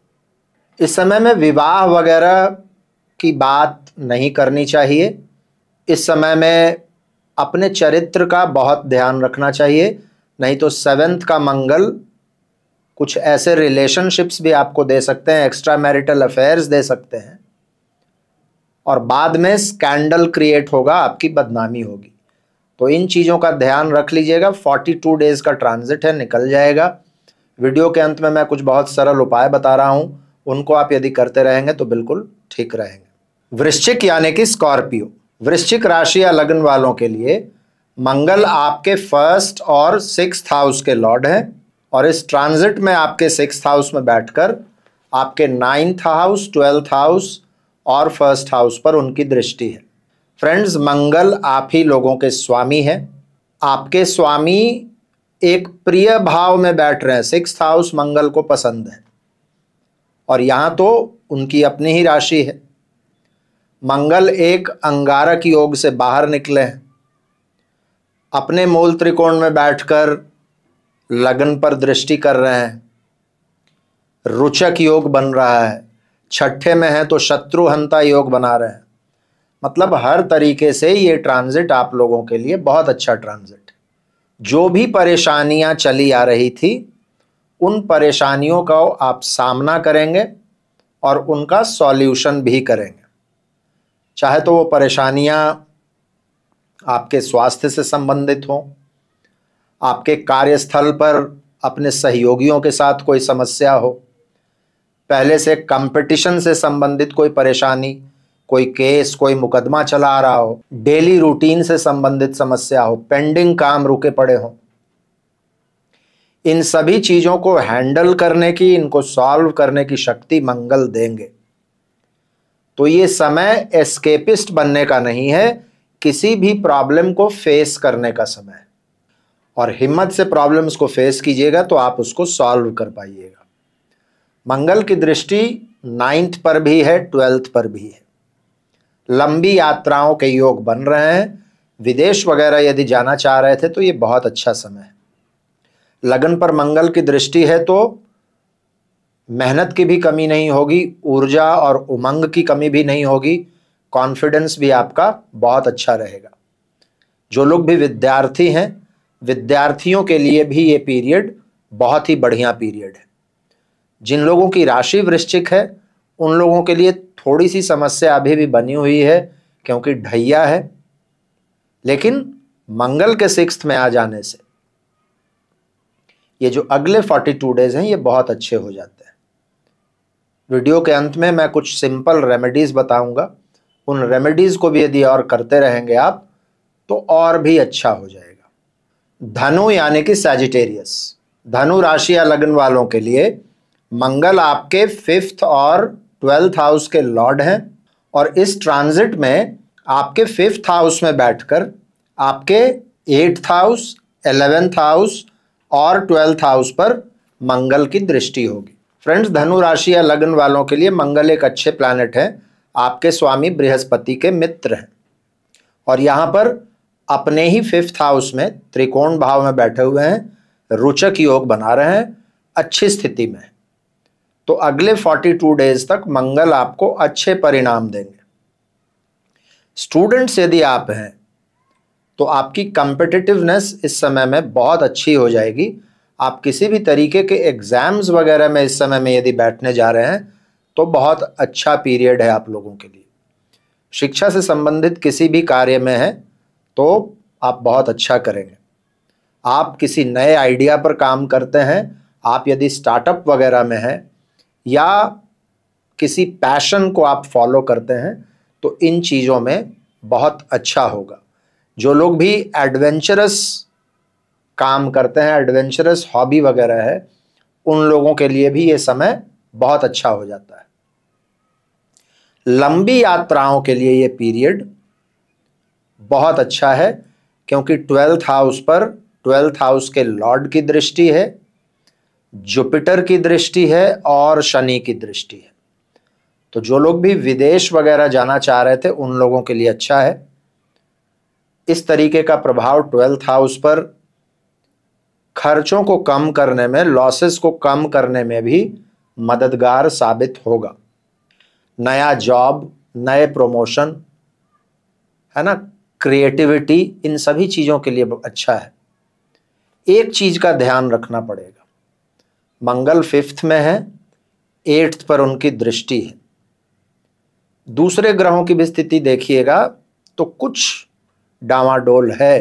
इस समय में विवाह वगैरह की बात नहीं करनी चाहिए। इस समय में अपने चरित्र का बहुत ध्यान रखना चाहिए, नहीं तो 7th का मंगल कुछ ऐसे रिलेशनशिप्स भी आपको दे सकते हैं, एक्स्ट्रा मैरिटल अफेयर्स दे सकते हैं, और बाद में स्कैंडल क्रिएट होगा, आपकी बदनामी होगी। तो इन चीज़ों का ध्यान रख लीजिएगा। 42 डेज का ट्रांजिट है, निकल जाएगा। वीडियो के अंत में मैं कुछ बहुत सरल उपाय बता रहा हूँ, उनको आप यदि करते रहेंगे तो बिल्कुल ठीक रहेंगे। वृश्चिक यानी कि स्कॉर्पियो, वृश्चिक राशि या लग्न वालों के लिए मंगल आपके 1st और 6th हाउस के लॉर्ड हैं, और इस ट्रांजिट में आपके 6th हाउस में बैठकर आपके 9th हाउस, 12th हाउस और 1st हाउस पर उनकी दृष्टि है। फ्रेंड्स, मंगल आप ही लोगों के स्वामी हैं। आपके स्वामी एक प्रिय भाव में बैठ रहे हैं, 6th हाउस मंगल को पसंद है, और यहां तो उनकी अपनी ही राशि है। मंगल एक अंगारक योग से बाहर निकले हैं, अपने मूल त्रिकोण में बैठकर लगन पर दृष्टि कर रहे हैं। रुचक योग बन रहा है, 6ठे में है तो शत्रुहंता योग बना रहे हैं। मतलब हर तरीके से ये ट्रांजिट आप लोगों के लिए बहुत अच्छा ट्रांजिट। जो भी परेशानियां चली आ रही थी उन परेशानियों का आप सामना करेंगे और उनका सॉल्यूशन भी करेंगे। चाहे तो वो परेशानियां आपके स्वास्थ्य से संबंधित हों, आपके कार्यस्थल पर अपने सहयोगियों के साथ कोई समस्या हो, पहले से कंपटीशन से संबंधित कोई परेशानी, कोई केस, कोई मुकदमा चला आ रहा हो, डेली रूटीन से संबंधित समस्या हो, पेंडिंग काम रुके पड़े हो, इन सभी चीजों को हैंडल करने की, इनको सॉल्व करने की शक्ति मंगल देंगे। तो ये समय एस्केपिस्ट बनने का नहीं है, किसी भी प्रॉब्लम को फेस करने का समय है, और हिम्मत से प्रॉब्लम्स को फेस कीजिएगा तो आप उसको सॉल्व कर पाइएगा। मंगल की दृष्टि 9th पर भी है, 12th पर भी है। लंबी यात्राओं के योग बन रहे हैं। विदेश वगैरह यदि जाना चाह रहे थे तो ये बहुत अच्छा समय है। लगन पर मंगल की दृष्टि है तो मेहनत की भी कमी नहीं होगी, ऊर्जा और उमंग की कमी भी नहीं होगी, कॉन्फिडेंस भी आपका बहुत अच्छा रहेगा। जो लोग भी विद्यार्थी हैं, विद्यार्थियों के लिए भी ये पीरियड बहुत ही बढ़िया पीरियड है। जिन लोगों की राशि वृश्चिक है उन लोगों के लिए थोड़ी सी समस्या अभी भी बनी हुई है, क्योंकि ढैया है, लेकिन मंगल के 6th में आ जाने से ये जो अगले 42 डेज हैं ये बहुत अच्छे हो जाते हैं। वीडियो के अंत में मैं कुछ सिंपल रेमेडीज बताऊंगा, उन रेमेडीज को भी यदि और करते रहेंगे आप तो और भी अच्छा हो जाएगा। धनु यानी कि सैजिटेरियस, धनु राशि या लग्न वालों के लिए मंगल आपके 5th और 12th हाउस के लॉर्ड हैं, और इस ट्रांजिट में आपके 5th हाउस में बैठकर आपके 8th हाउस, 11th हाउस और 12th हाउस पर मंगल की दृष्टि होगी। फ्रेंड्स, धनु राशि या लग्न वालों के लिए मंगल एक अच्छे प्लैनेट है, आपके स्वामी बृहस्पति के मित्र हैं, और यहां पर अपने ही 5th हाउस में त्रिकोण भाव में बैठे हुए हैं, रुचक योग बना रहे हैं, अच्छी स्थिति में। तो अगले 42 डेज तक मंगल आपको अच्छे परिणाम देंगे। स्टूडेंट्स यदि आप हैं तो आपकी कॉम्पिटिटिवनेस इस समय में बहुत अच्छी हो जाएगी। आप किसी भी तरीके के एग्जाम्स वगैरह में इस समय में यदि बैठने जा रहे हैं तो बहुत अच्छा पीरियड है आप लोगों के लिए। शिक्षा से संबंधित किसी भी कार्य में है तो आप बहुत अच्छा करेंगे। आप किसी नए आइडिया पर काम करते हैं, आप यदि स्टार्टअप वगैरह में हैं या किसी पैशन को आप फॉलो करते हैं तो इन चीज़ों में बहुत अच्छा होगा। जो लोग भी एडवेंचरस काम करते हैं, एडवेंचरस हॉबी वगैरह है, उन लोगों के लिए भी ये समय बहुत अच्छा हो जाता है। लंबी यात्राओं के लिए ये पीरियड बहुत अच्छा है क्योंकि 12th हाउस पर 12th हाउस के लॉर्ड की दृष्टि है, जुपिटर की दृष्टि है और शनि की दृष्टि है। तो जो लोग भी विदेश वगैरह जाना चाह रहे थे उन लोगों के लिए अच्छा है। इस तरीके का प्रभाव 12th हाउस पर खर्चों को कम करने में, लॉसेस को कम करने में भी मददगार साबित होगा। नया जॉब, नए प्रमोशन, है ना, क्रिएटिविटी, इन सभी चीज़ों के लिए अच्छा है। एक चीज़ का ध्यान रखना पड़ेगा, मंगल 5th में है, 8th पर उनकी दृष्टि है। दूसरे ग्रहों की भी स्थिति देखिएगा तो कुछ डामाडोल है।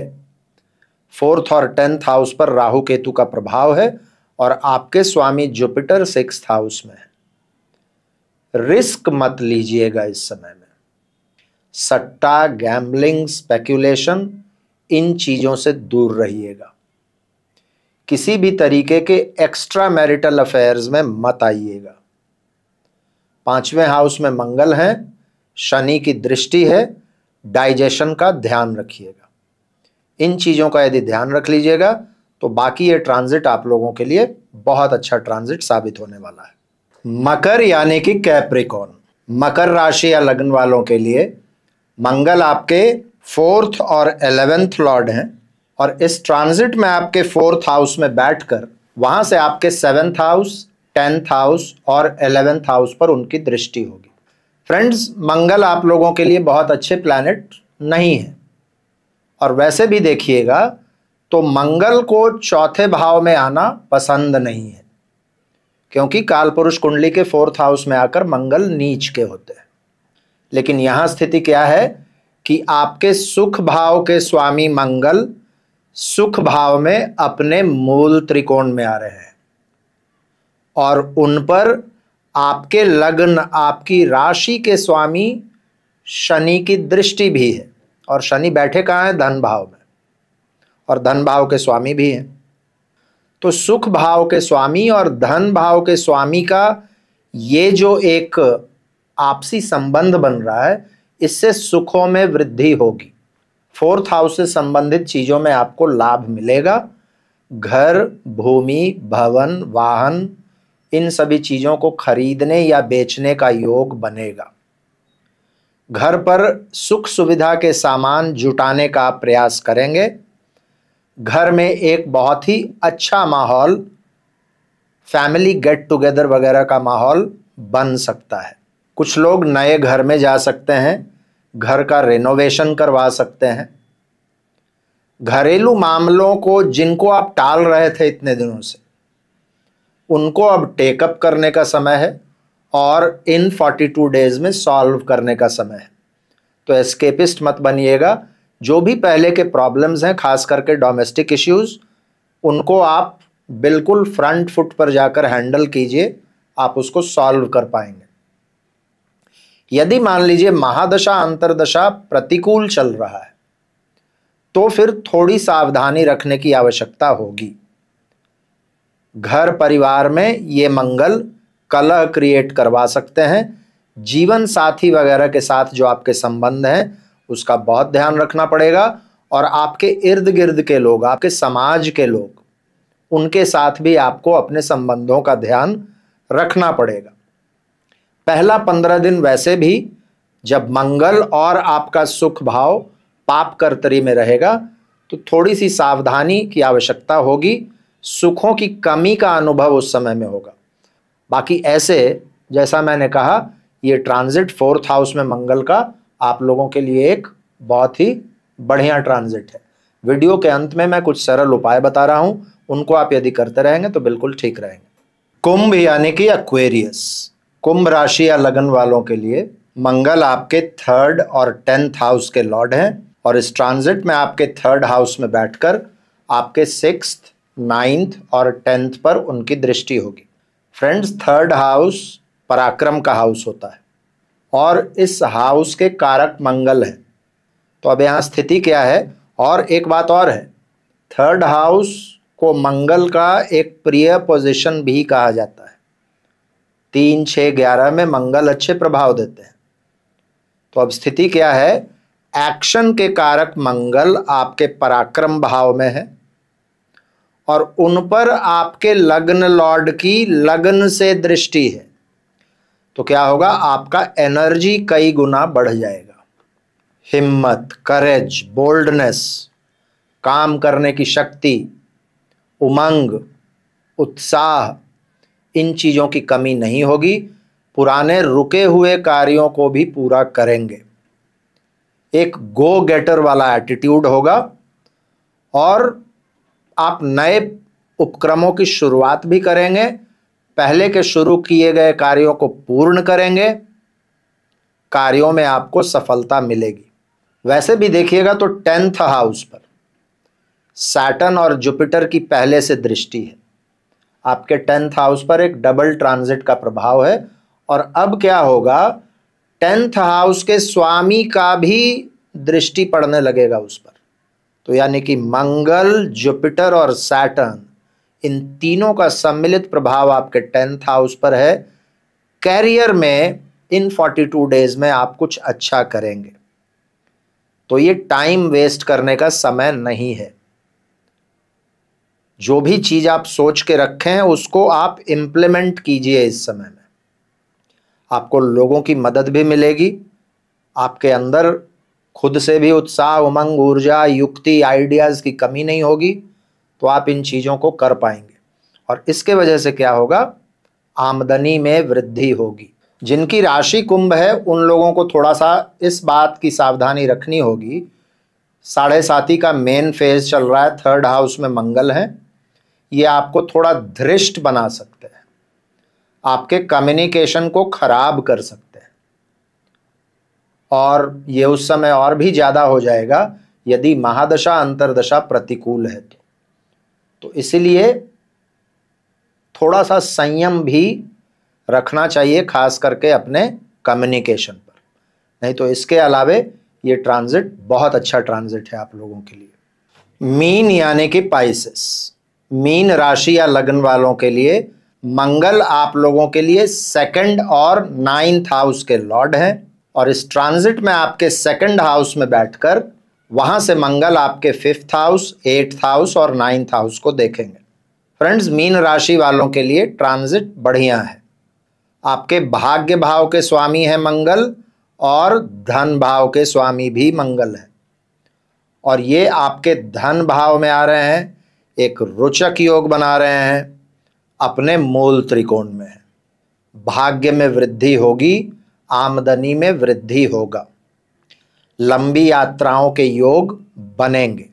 4th और 10th हाउस पर राहु केतु का प्रभाव है और आपके स्वामी जुपिटर 6th हाउस में है। रिस्क मत लीजिएगा इस समय में। सट्टा, गैम्बलिंग, स्पेक्यूलेशन, इन चीज़ों से दूर रहिएगा। किसी भी तरीके के एक्स्ट्रा मैरिटल अफेयर्स में मत आइएगा। 5वें हाउस में मंगल है, शनि की दृष्टि है, डाइजेशन का ध्यान रखिएगा। इन चीज़ों का यदि ध्यान रख लीजिएगा तो बाकी ये ट्रांजिट आप लोगों के लिए बहुत अच्छा ट्रांजिट साबित होने वाला है। मकर यानी कि कैप्रिकॉर्न, मकर राशि या लग्न वालों के लिए मंगल आपके 4th और 11th लॉर्ड हैं और इस ट्रांजिट में आपके 4th हाउस में बैठकर वहां से आपके 7th हाउस, 10th हाउस और 11th हाउस पर उनकी दृष्टि होगी। फ्रेंड्स, मंगल आप लोगों के लिए बहुत अच्छे प्लैनेट नहीं है और वैसे भी देखिएगा तो मंगल को चौथे भाव में आना पसंद नहीं है क्योंकि कालपुरुष कुंडली के 4th हाउस में आकर मंगल नीच के होते हैं। लेकिन यहां स्थिति क्या है कि आपके सुख भाव के स्वामी मंगल सुख भाव में अपने मूल त्रिकोण में आ रहे हैं और उन पर आपके लग्न, आपकी राशि के स्वामी शनि की दृष्टि भी है और शनि बैठे कहाँ हैं? धन भाव में, और धन भाव के स्वामी भी हैं। तो सुख भाव के स्वामी और धन भाव के स्वामी का ये जो एक आपसी संबंध बन रहा है, इससे सुखों में वृद्धि होगी। 4th हाउस से संबंधित चीजों में आपको लाभ मिलेगा। घर, भूमि, भवन, वाहन, इन सभी चीजों को खरीदने या बेचने का योग बनेगा। घर पर सुख सुविधा के सामान जुटाने का आप प्रयास करेंगे। घर में एक बहुत ही अच्छा माहौल, फैमिली गेट टुगेदर वगैरह का माहौल बन सकता है। कुछ लोग नए घर में जा सकते हैं, घर का रेनोवेशन करवा सकते हैं। घरेलू मामलों को जिनको आप टाल रहे थे इतने दिनों से, उनको अब टेकअप करने का समय है और इन 42 डेज में सॉल्व करने का समय है। तो एस्केपिस्ट मत बनिएगा। जो भी पहले के प्रॉब्लम्स हैं, खास करके डोमेस्टिक इश्यूज, उनको आप बिल्कुल फ्रंट फुट पर जाकर हैंडल कीजिए, आप उसको सॉल्व कर पाएंगे। यदि मान लीजिए महादशा अंतरदशा प्रतिकूल चल रहा है तो फिर थोड़ी सावधानी रखने की आवश्यकता होगी। घर परिवार में ये मंगल कलह क्रिएट करवा सकते हैं। जीवन साथी वगैरह के साथ जो आपके संबंध हैं उसका बहुत ध्यान रखना पड़ेगा और आपके इर्द गिर्द के लोग, आपके समाज के लोग, उनके साथ भी आपको अपने संबंधों का ध्यान रखना पड़ेगा। पहला 15 दिन वैसे भी जब मंगल और आपका सुख भाव पाप कर्तरी में रहेगा तो थोड़ी सी सावधानी की आवश्यकता होगी। सुखों की कमी का अनुभव उस समय में होगा। बाकी ऐसे जैसा मैंने कहा, ये ट्रांजिट 4th हाउस में मंगल का आप लोगों के लिए एक बहुत ही बढ़िया ट्रांजिट है। वीडियो के अंत में मैं कुछ सरल उपाय बता रहा हूं, उनको आप यदि करते रहेंगे तो बिल्कुल ठीक रहेंगे। कुंभ यानी कि एक्वेरियस, कुंभ राशि या लगन वालों के लिए मंगल आपके 3rd और 10th हाउस के लॉर्ड हैं और इस ट्रांजिट में आपके 3rd हाउस में बैठकर आपके 6th, 9th और 10th पर उनकी दृष्टि होगी। फ्रेंड्स, 3rd हाउस पराक्रम का हाउस होता है और इस हाउस के कारक मंगल है। तो अब यहाँ स्थिति क्या है, और एक बात और है, 3rd हाउस को मंगल का एक प्रिय पोजीशन भी कहा जाता है। 3, 6, 11 में मंगल अच्छे प्रभाव देते हैं। तो अब स्थिति क्या है, एक्शन के कारक मंगल आपके पराक्रम भाव में है और उन पर आपके लग्न लॉर्ड की लगन से दृष्टि है। तो क्या होगा, आपका एनर्जी कई गुना बढ़ जाएगा। हिम्मत, करेज, बोल्डनेस, काम करने की शक्ति, उमंग, उत्साह, इन चीज़ों की कमी नहीं होगी। पुराने रुके हुए कार्यों को भी पूरा करेंगे। एक गो गेटर वाला एटीट्यूड होगा और आप नए उपक्रमों की शुरुआत भी करेंगे। पहले के शुरू किए गए कार्यों को पूर्ण करेंगे। कार्यों में आपको सफलता मिलेगी। वैसे भी देखिएगा तो 10th हाउस पर सैटर्न और जुपिटर की पहले से दृष्टि है। आपके 10th हाउस पर एक डबल ट्रांजिट का प्रभाव है और अब क्या होगा, 10th हाउस के स्वामी का भी दृष्टि पड़ने लगेगा उस पर। तो यानी कि मंगल, जुपिटर और सैटर्न, इन तीनों का सम्मिलित प्रभाव आपके 10th हाउस पर है। कैरियर में इन 42 डेज में आप कुछ अच्छा करेंगे। तो ये टाइम वेस्ट करने का समय नहीं है। जो भी चीज आप सोच के रखे हैं उसको आप इम्प्लीमेंट कीजिए। इस समय में आपको लोगों की मदद भी मिलेगी। आपके अंदर खुद से भी उत्साह, उमंग, ऊर्जा, युक्ति, आइडियाज की कमी नहीं होगी। तो आप इन चीजों को कर पाएंगे और इसके वजह से क्या होगा, आमदनी में वृद्धि होगी। जिनकी राशि कुंभ है उन लोगों को थोड़ा सा इस बात की सावधानी रखनी होगी। 7.5 का मेन फेज चल रहा है, 3rd हाउस में मंगल है। ये आपको थोड़ा धृष्ट बना सकते हैं, आपके कम्युनिकेशन को खराब कर सकते हैं और ये उस समय और भी ज्यादा हो जाएगा यदि महादशा अंतरदशा प्रतिकूल है तो इसीलिए थोड़ा सा संयम भी रखना चाहिए, खास करके अपने कम्युनिकेशन पर। नहीं तो इसके अलावे ये ट्रांजिट बहुत अच्छा ट्रांजिट है आप लोगों के लिए। मीन यानी कि पाइसेस, मीन राशि या लगन वालों के लिए मंगल आप लोगों के लिए 2nd और 9th हाउस के लॉर्ड हैं और इस ट्रांजिट में आपके 2nd हाउस में बैठकर वहां से मंगल आपके 5th हाउस, 8th हाउस और 9th हाउस को देखेंगे। फ्रेंड्स, मीन राशि वालों के लिए ट्रांजिट बढ़िया है। आपके भाग्य भाव के स्वामी है मंगल और धन भाव के स्वामी भी मंगल है और ये आपके धन भाव में आ रहे हैं, एक रोचक योग बना रहे हैं, अपने मूल त्रिकोण में है। भाग्य में वृद्धि होगी, आमदनी में वृद्धि होगा, लंबी यात्राओं के योग बनेंगे।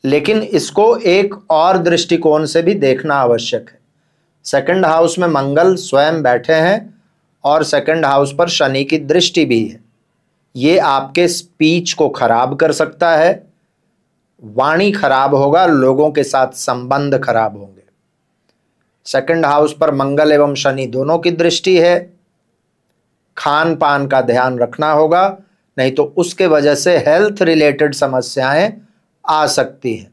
लेकिन इसको एक और दृष्टिकोण से भी देखना आवश्यक है। 2nd हाउस में मंगल स्वयं बैठे हैं और 2nd हाउस पर शनि की दृष्टि भी है। ये आपके स्पीच को खराब कर सकता है, वाणी खराब होगा, लोगों के साथ संबंध खराब होंगे। 2nd हाउस पर मंगल एवं शनि दोनों की दृष्टि है। खान पान का ध्यान रखना होगा, नहीं तो उसके वजह से हेल्थ रिलेटेड समस्याएं आ सकती हैं।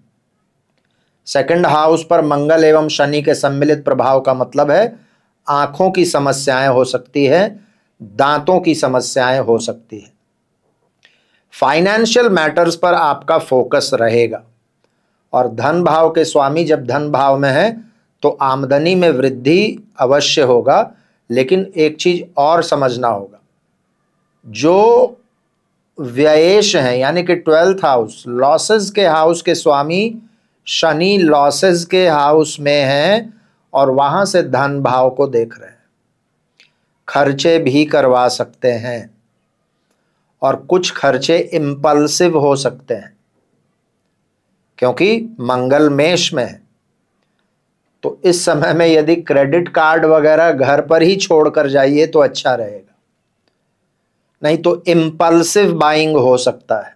2nd हाउस पर मंगल एवं शनि के सम्मिलित प्रभाव का मतलब है आंखों की समस्याएं हो सकती है, दांतों की समस्याएं हो सकती है। फाइनेंशियल मैटर्स पर आपका फोकस रहेगा और धन भाव के स्वामी जब धन भाव में है तो आमदनी में वृद्धि अवश्य होगा। लेकिन एक चीज और समझना होगा, जो व्ययेश हैं यानी कि 12th हाउस, लॉसेस के हाउस के स्वामी शनि लॉसेस के हाउस में हैं और वहां से धन भाव को देख रहे हैं। खर्चे भी करवा सकते हैं और कुछ खर्चे इम्पल्सिव हो सकते हैं क्योंकि मंगल मेष में है। तो इस समय में यदि क्रेडिट कार्ड वगैरह घर पर ही छोड़कर जाइए तो अच्छा रहेगा, नहीं तो इम्पल्सिव बाइंग हो सकता है।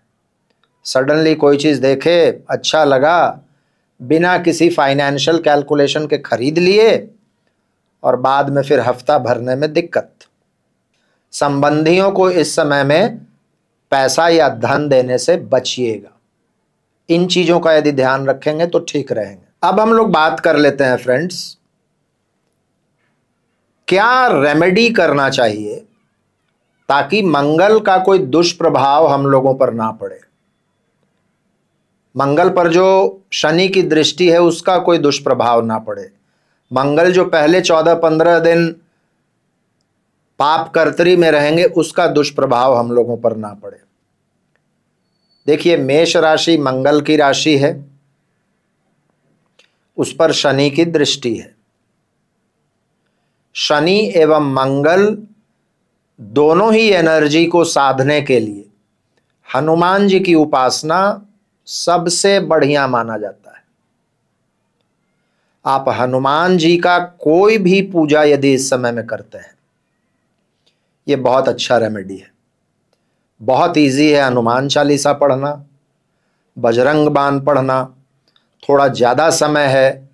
सडनली कोई चीज़ देखे, अच्छा लगा, बिना किसी फाइनेंशियल कैलकुलेशन के खरीद लिए और बाद में फिर हफ्ता भरने में दिक्कत। संबंधियों को इस समय में पैसा या धन देने से बचिएगा। इन चीजों का यदि ध्यान रखेंगे तो ठीक रहेंगे। अब हम लोग बात कर लेते हैं फ्रेंड्स, क्या रेमेडी करना चाहिए ताकि मंगल का कोई दुष्प्रभाव हम लोगों पर ना पड़े। मंगल पर जो शनि की दृष्टि है उसका कोई दुष्प्रभाव ना पड़े। मंगल जो पहले 14-15 दिन पाप कर्तरी में रहेंगे उसका दुष्प्रभाव हम लोगों पर ना पड़े। देखिए, मेष राशि मंगल की राशि है, उस पर शनि की दृष्टि है। शनि एवं मंगल दोनों ही एनर्जी को साधने के लिए हनुमान जी की उपासना सबसे बढ़िया माना जाता है। आप हनुमान जी का कोई भी पूजा यदि इस समय में करते हैं, ये बहुत अच्छा रेमेडी है। बहुत इजी है हनुमान चालीसा पढ़ना, बजरंग बाण पढ़ना। थोड़ा ज़्यादा समय है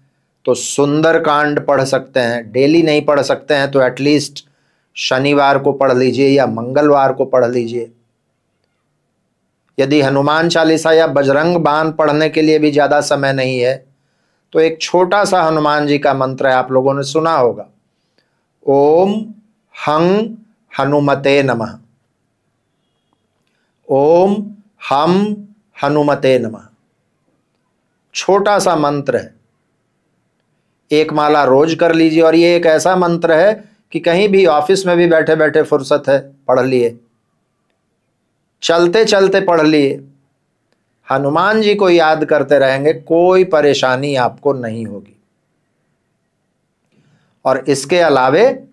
तो सुंदरकांड पढ़ सकते हैं। डेली नहीं पढ़ सकते हैं तो एटलीस्ट शनिवार को पढ़ लीजिए या मंगलवार को पढ़ लीजिए। यदि हनुमान चालीसा या बजरंग बाण पढ़ने के लिए भी ज़्यादा समय नहीं है तो एक छोटा सा हनुमान जी का मंत्र है, आप लोगों ने सुना होगा, ओम हं हनुमते नमः। ओम हम हनुमते नमः, छोटा सा मंत्र है, एक माला रोज कर लीजिए। और ये एक ऐसा मंत्र है कि कहीं भी ऑफिस में भी बैठे बैठे फुर्सत है, पढ़ लिए, चलते चलते पढ़ लिए। हनुमान जी को याद करते रहेंगे, कोई परेशानी आपको नहीं होगी। और इसके अलावे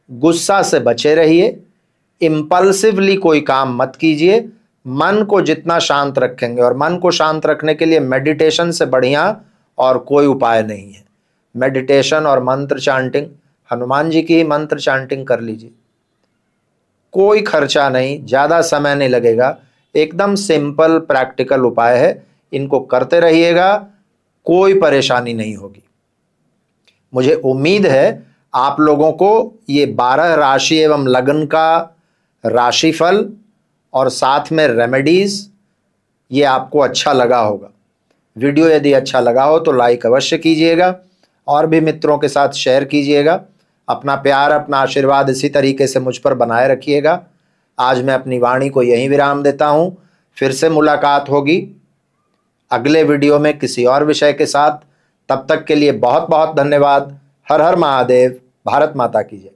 गुस्सा से बचे रहिए, इम्पल्सिवली कोई काम मत कीजिए। मन को जितना शांत रखेंगे, और मन को शांत रखने के लिए मेडिटेशन से बढ़िया और कोई उपाय नहीं है। मेडिटेशन और मंत्र चांटिंग, हनुमान जी की ही मंत्र चांटिंग कर लीजिए, कोई खर्चा नहीं, ज़्यादा समय नहीं लगेगा, एकदम सिंपल प्रैक्टिकल उपाय है। इनको करते रहिएगा, कोई परेशानी नहीं होगी। मुझे उम्मीद है आप लोगों को ये 12 राशि एवं लग्न का राशिफल और साथ में रेमेडीज ये आपको अच्छा लगा होगा। वीडियो यदि अच्छा लगा हो तो लाइक अवश्य कीजिएगा और भी मित्रों के साथ शेयर कीजिएगा। अपना प्यार, अपना आशीर्वाद इसी तरीके से मुझ पर बनाए रखिएगा। आज मैं अपनी वाणी को यहीं विराम देता हूँ। फिर से मुलाकात होगी अगले वीडियो में किसी और विषय के साथ। तब तक के लिए बहुत बहुत धन्यवाद। हर हर महादेव। भारत माता की जय।